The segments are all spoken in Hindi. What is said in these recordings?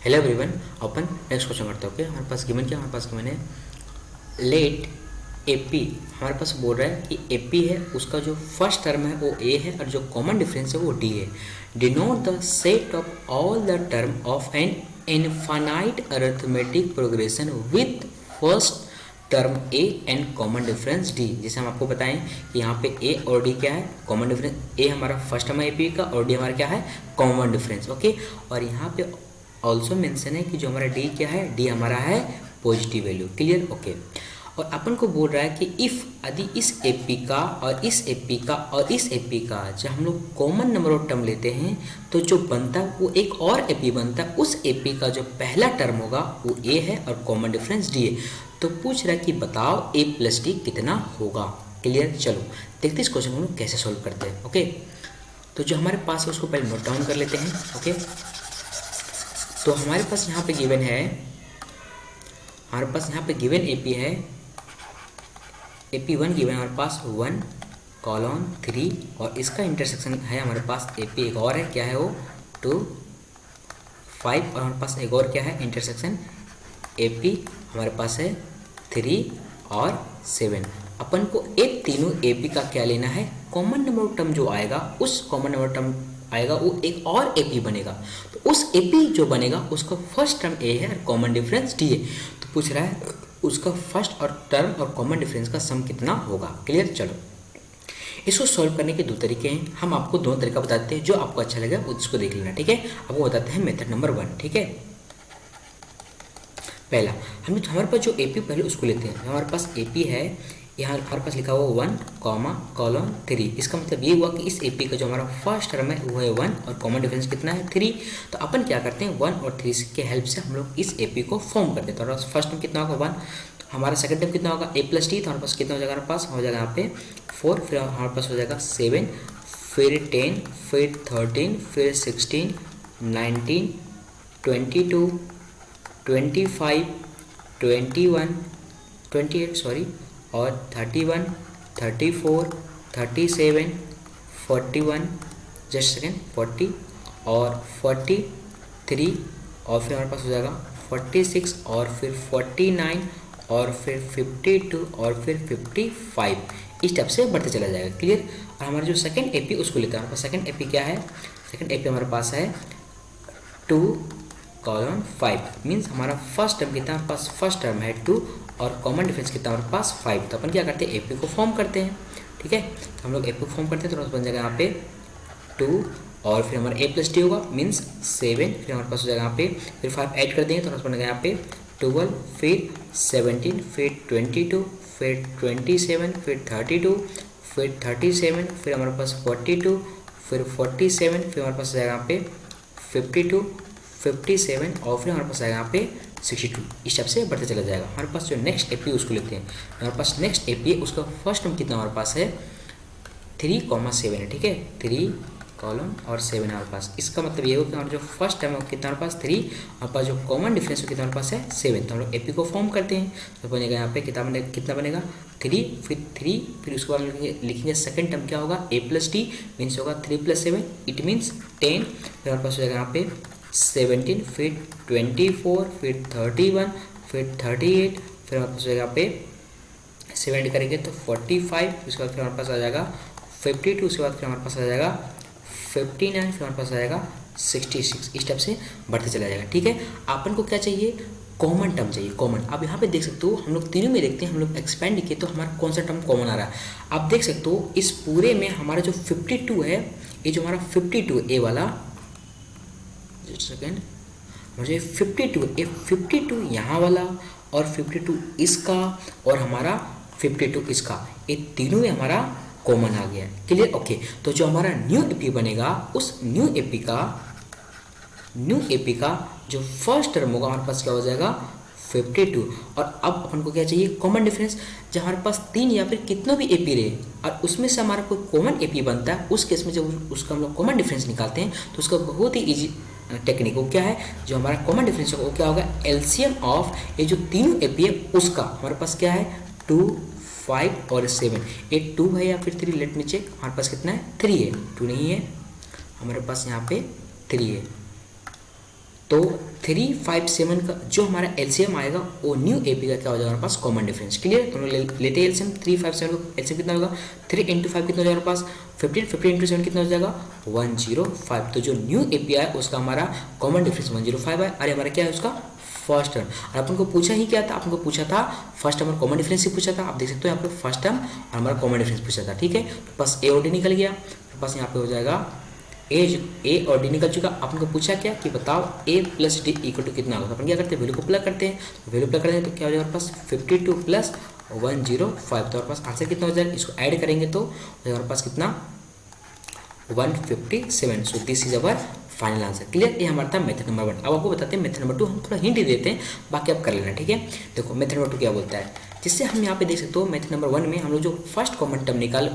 हेलो एवरीवन, अपन नेक्स्ट क्वेश्चन करते हैं। ओके, हमारे पास गिवन क्या, हमारे पास गिवन है लेट एपी। हमारे पास बोल रहा है कि एपी है, उसका जो फर्स्ट टर्म है वो ए है और जो कॉमन डिफरेंस है वो डी है। Denote the set of all the term of an infinite arithmetic progression with first term A and common difference D. जैसे हम आपको बताएं कि यहाँ पे ए और डी क्या है, कॉमन डिफरेंस। ए हमारा फर्स्ट टर्म है एपी का और डी हमारा क्या है, कॉमन डिफरेंस। ओके, और यहाँ पे ऑल्सो मेंशन है कि जो हमारा डी क्या है, डी हमारा है पॉजिटिव वैल्यू। क्लियर? ओके, और अपन को बोल रहा है कि इफ़ यदि इस एपी का और इस एपी का और इस एपी का जब हम लोग कॉमन नंबर ऑफ टर्म लेते हैं तो जो बनता है वो एक और एपी बनता है। उस एपी का जो पहला टर्म होगा वो ए है और कॉमन डिफरेंस डी है। तो पूछ रहा है कि बताओ ए प्लस डी कितना होगा। क्लियर? चलो देखते इस क्वेश्चन को हम लोग कैसे सोल्व करते हैं। ओके, तो जो हमारे पास है उसको पहले नोट डाउन कर लेते हैं। ओके, तो हमारे पास यहाँ पे गिवन है, हमारे पास यहाँ पे गिवन एपी है, AP1 गिवन हमारे पास 1 कॉलन 3 और इसका इंटरसेक्शन है हमारे पास AP एक और है, क्या है वो 2 5 और हमारे पास एक और क्या है इंटरसेक्शन AP हमारे पास है 3 और 7। अपन को एक तीनों AP का क्या लेना है, कॉमन नंबर ऑफ टर्म जो आएगा उस कॉमन नंबर टर्म आएगा वो एक और AP बनेगा। तो उस AP जो बनेगा उसका फर्स्ट टर्म A है और कॉमन डिफरेंस D है। तो पूछ रहा है उसका फर्स्ट और टर्म और कॉमन डिफरेंस का सम कितना होगा। क्लियर? चलो इसको सॉल्व करने के दो तरीके हैं, हम आपको दोनों तरीका बताते हैं, जो आपको अच्छा लगेगा उसको देख लेना। ठीक है, आपको बताते हैं मेथड नंबर 1। ठीक है, पहला हमारे पास जो AP पहले उसको लेते हैं। हमारे पास AP है, यहाँ हमारे पास लिखा हुआ 1 कॉलन 3। इसका मतलब ये हुआ कि इस AP का जो हमारा फर्स्ट टर्म है वो है 1 और कॉमन डिफरेंस कितना है 3। तो अपन क्या करते हैं 1 और 3 के हेल्प से हम लोग इस AP को फॉर्म करते हैं। तो हमारा फर्स्ट टर्म कितना होगा 1, तो हमारा सेकंड टर्म कितना होगा A प्लस टी। तो हमारे पास कितना हो जाएगा, हमारे पास हो जाएगा यहाँ पे 4, फिर हमारे पास हो जाएगा 7, फिर 10, फिर 13, फिर 16, 19, 22, 25, 21, 28 सॉरी, और 31, 34, 37, 41 जस्ट सेकेंड 40 और 43 और फिर हमारे पास हो जाएगा 46 और फिर 49 और फिर 52 और फिर 55। इस टाइप से बढ़ते चला जाएगा। क्लियर? और हमारा जो सेकंड एपी उसको लेते हैं। हमारे पास सेकंड एपी क्या है, सेकंड एपी हमारे पास है 2 कॉलन 5। मीन्स हमारा फर्स्ट टर्म कितना, हमारे पास फर्स्ट टर्म है 2 और कॉमन डिफरेंस कितना हमारे पास 5। तो अपन क्या करते हैं एपी को फॉर्म करते हैं। ठीक है, तो हम लोग एपी को फॉर्म करते हैं तो बन जाएगा यहाँ पे 2 और फिर हमारा A प्लस टी होगा मीन्स 7, फिर हमारे पास हो जाएगा यहाँ पे फिर 5 ऐड कर देंगे तो बन जाएगा यहाँ पे 12, फिर 17, फिर 22, फिर 27, फिर 32, फिर 37, फिर हमारे पास 42, फिर 47, फिर हमारे पास जाएगा यहाँ पे 52, 57 और फिर हमारे पास आएगा यहाँ पे 62। इस टाइप से बढ़ते चला जाएगा। हमारे पास जो नेक्स्ट एपी उसको लेते हैं। हमारे पास नेक्स्ट एपी है, उसका फर्स्ट टर्म कितना हमारे पास है 3,7 है। ठीक है, 3 कॉलन और 7 हमारे पास। इसका मतलब ये हो कि हमारा जो फर्स्ट टर्म है कितना हमारे पास 3, हमारे पास जो कॉमन डिफरेंस है कितना हमारे पास है 7। तो हम लोग एपी को फॉर्म करते हैं तो बनेगा यहाँ पे कितना बनेगा 3, फिर 3, फिर उसके बाद लिखेंगे सेकंड टर्म क्या होगा A प्लस टी मीन्स होगा 3 + 7 इट मीन्स 10, फिर हमारे पास हो जाएगा यहाँ पे 17, फिर 24, फिर 31, फिर 38, फिर हमारे पास हो जाएगा यहाँ पे 7 करेंगे तो 45, उसके बाद फिर हमारे पास आ जाएगा 52, उसके बाद फिर हमारे पास आ जाएगा 59, फिर हमारे पास आ जाएगा 66। इस टाइप से बढ़ते चला जाएगा। ठीक है, अपन को क्या चाहिए, कॉमन टर्म चाहिए, कॉमन। अब यहाँ पे देख सकते हो हम लोग तीनों में देखते हैं, हम लोग एक्सपेंड किए तो हमारा कौन सा टर्म कॉमन आ रहा है। आप देख सकते हो इस पूरे में हमारा जो 52 है, ये जो हमारा 52 ए वाला, जस्ट सेकेंड, मुझे 52 यहाँ वाला और 52 इसका और हमारा 52 इसका, ये तीनों में हमारा कॉमन आ गया है। क्लियर? ओके, तो जो हमारा न्यू एपी बनेगा उस न्यू एपी का जो फर्स्ट टर्म होगा हमारे पास क्या हो जाएगा 52। और अब अपन को क्या चाहिए, कॉमन डिफरेंस। जब हमारे पास 3 या फिर कितनों भी एपी रहे और उसमें से हमारा कोई कॉमन एपी बनता है, उस केस में जब उसका हम लोग कॉमन डिफरेंस निकालते हैं तो उसका बहुत ही ईजी टेक्निक वो क्या है, जो हमारा कॉमन डिफरेंस होगा वो क्या होगा, एलसीएम ऑफ ये जो तीनों एपी है उसका हमारे पास क्या है 2, 5 और 7। ये 2 है या फिर 3, लेट मी चेक। हमारे पास कितना है 3 है, 2 नहीं है, हमारे पास यहाँ पे 3 है। तो 357 का जो हमारा एलसीएम आएगा वो न्यू एपी का क्या हो जाएगा हमारे पास कॉमन डिफरेंस। क्लियर, तो हम लोग लेते हैं एलसीएम 357 का एलसीएम कितना होगा 3 × 5 कितना हो जाएगा हमारे पास 15 15 × 7 कितना हो जाएगा 105। तो जो न्यू एपी है उसका हमारा कॉमन डिफरेंस 105 है। अरे हमारा क्या है उसका फर्स्ट टर्म। और अपन को पूछा ही क्या था, अपन को पूछा था फर्स्ट टर्म और कॉमन डिफरेंस ही पूछा था। आप देख सकते हो यहाँ पे फर्स्ट टर्म और हमारा कॉमन डिफरेंस पूछा था। ठीक है, तो बस ए और डी निकल गया, तो बस यहाँ पे हो जाएगा ए और डी निकल चुका। अपन को पूछा क्या कि बताओ a + d = कितना होगा। तो अपन क्या करते हैं वैल्यू को प्लग करते हैं, तो वैल्यू प्लग करेंगे तो क्या हो जाएगा हमारे पास 52 + 105। तो हमारे पास आंसर कितना हो जाएगा, इसको ऐड करेंगे तो हमारे पास कितना 157। So this is our final answer. Clear, ये हमारा था मेथड नंबर 1। अब आपको बताते हैं मेथड नंबर 2, हम थोड़ा हिंट ही देते हैं, बाकी आप कर लेना। ठीक है, देखो मेथड नंबर 2 क्या बोलता है, जिससे हम यहाँ पे देख सकते हो मेथड नंबर 1 में हम लोग जो फर्स्ट कॉमन टर्म निकाले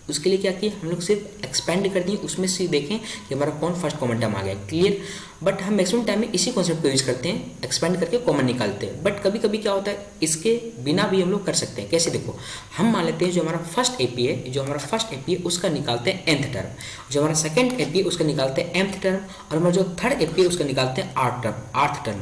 उसके लिए क्या किया हम लोग सिर्फ एक्सपेंड कर दिए, उसमें से देखें कि हमारा कौन फर्स्ट कॉमन टर्म आ गया। क्लियर, बट हम मैक्सिमम टाइम में इसी कॉन्सेप्ट को यूज करते हैं, एक्सपेंड करके कॉमन निकालते हैं। बट कभी कभी क्या होता है इसके बिना भी हम लोग कर सकते हैं। कैसे, देखो हम मान लेते हैं जो हमारा फर्स्ट एपी है उसका निकालते हैं nth टर्म, जो हमारा सेकंड एपी है उसका निकालते हैं mth टर्म, और हमारा जो थर्ड एपी है उसका निकालते हैं आर्थ टर्म।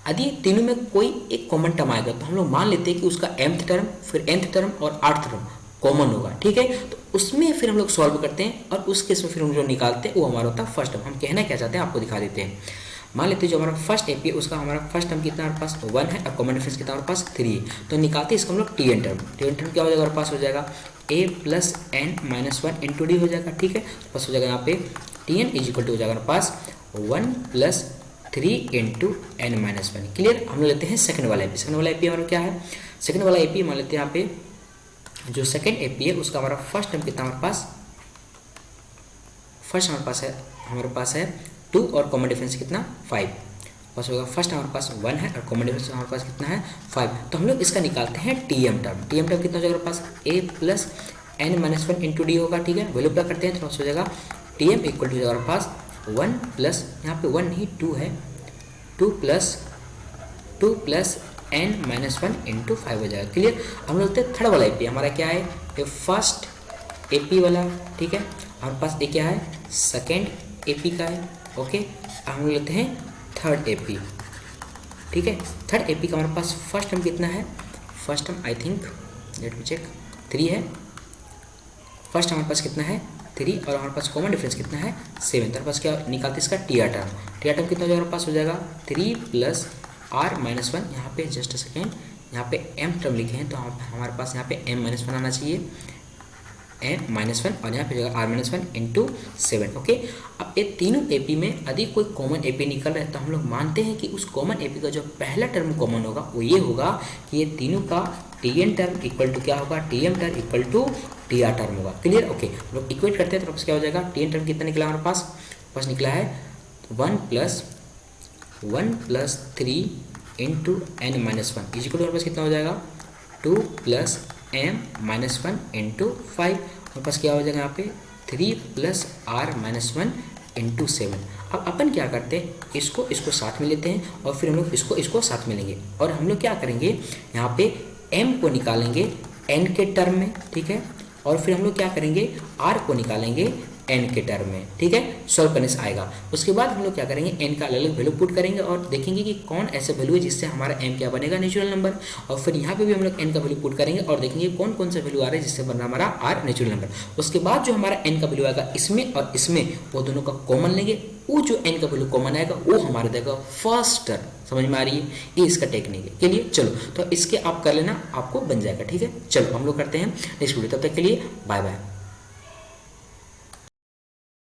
यदि तीनों में कोई एक कॉमन टर्म आएगा तो हम लोग मान लेते हैं कि उसका mth टर्म फिर nth टर्म और आर्थ टर्म कॉमन होगा। ठीक है, तो उसमें फिर हम लोग सॉल्व करते हैं और उस केस में फिर हम जो निकालते हैं वो हमारा होता है फर्स्ट टर्म। हम कहना क्या चाहते हैं आपको दिखा देते हैं। मान लेते हैं जो हमारा फर्स्ट एपी है उसका हमारा फर्स्ट टर्म कितना हमारे पास 1 है और कॉमन डिफरेंस कितना हमारे पास 3 है। तो निकालते हैं इसका हम लोग टीएन टर्म क्या हो जाएगा हमारे पास हो जाएगा a + n - 1 × d हो जाएगा। ठीक है, तो बस हो जाएगा यहाँ पे tn = हो जाएगा हमारे पास 1 + 3 × n - 1। क्लियर, हम लोग लेते हैं सेकंड वाला एपी हमारा क्या है, सेकंड वाला एपी मान लेते हैं यहाँ पे जो सेकंड एपी है उसका हमारा फर्स्ट टर्म कितना हमारे पास है 2 और कॉमन डिफरेंस कितना 5। बस होगा फर्स्ट हमारे पास 1 है और कॉमन डिफरेंस हमारे पास कितना है 5। तो हम लोग इसका निकालते हैं टीएम टर्म कितना हो जाएगा हमारे पास a + n - 1 × d होगा। ठीक है, वैल्यू प्लग करते हैं तो हो जाएगा टीएम = हो जाएगा हमारे पास 1 प्लस यहाँ पे 1 नहीं 2 है 2 + n - 1 × 5 हो जाएगा। क्लियर, हम लोग लेते हैं थर्ड वाला एपी, हमारा क्या है ये फर्स्ट एपी वाला। ठीक है, हमारे पास ये क्या है सेकेंड एपी का है। ओके, हम लोग लेते हैं थर्ड एपी। ठीक है, थर्ड एपी का हमारे पास फर्स्ट टर्म कितना है, first term I think let me check 3 है। फर्स्ट हमारे पास कितना है 3 और हमारे पास कॉमन डिफरेंस कितना है 7। हमारे पास क्या निकालते हैं इसका टीआर टर्म कितना हो जाएगा हमारे पास हो जाएगा 3 + r - 1। यहाँ पे जस्ट सेकेंड यहाँ पे m टर्म लिखे हैं तो हमारे पास यहाँ पे m - 1 आना चाहिए m - 1 और यहाँ पे जाएगा r - 1 × 7। ओके, अब ये तीनों एपी में यदि कोई कॉमन एपी निकल रहा है तो हम लोग मानते हैं कि उस कॉमन एपी का जो पहला टर्म कॉमन होगा वो ये होगा कि ये तीनों का टीएन टर्म = क्या होगा टीएम टर्म = टीआर टर्म होगा। क्लियर, ओके, हम लोग इक्वेट करते हैं तो क्या हो जाएगा टीएन टर्म कितना निकला हमारे पास निकला है 1 + 3 × n - 1 हमारे पास कितना हो जाएगा 2 + m - 1 × 5। हमारे पास क्या हो जाएगा यहाँ पे 3 + r - 1 × 7। अब अपन क्या करते हैं इसको साथ में लेते हैं और फिर हम लोग इसको साथ में लेंगे और हम लोग क्या करेंगे यहाँ पे m को निकालेंगे n के टर्म में। ठीक है, और फिर हम लोग क्या करेंगे r को निकालेंगे n के टर्म में। ठीक है, सॉल्व करने से आएगा। उसके बाद हम लोग क्या करेंगे n का अलग अलग वैल्यू पुट करेंगे और देखेंगे कि कौन ऐसे वैल्यू है जिससे हमारा m क्या बनेगा नेचुरल नंबर, और फिर यहाँ पे भी हम लोग n का वैल्यू पुट करेंगे और देखेंगे कौन कौन सा वैल्यू आ रहा है जिससे बन रहा हमारा r नेचुरल नंबर। उसके बाद जो हमारा n का वैल्यू आएगा इसमें और इसमें वो दोनों का कॉमन लेंगे, वो जो n का वैल्यू कॉमन आएगा वो हमारा देगा फर्स्ट टर्म। समझ में आ रही है, ये इसका टेक्निक है। के लिए चलो तो इसके आप कर लेना, आपको बन जाएगा। ठीक है, चलो हम लोग करते हैं नेक्स्ट वीडियो, तब तक के लिए बाय बाय।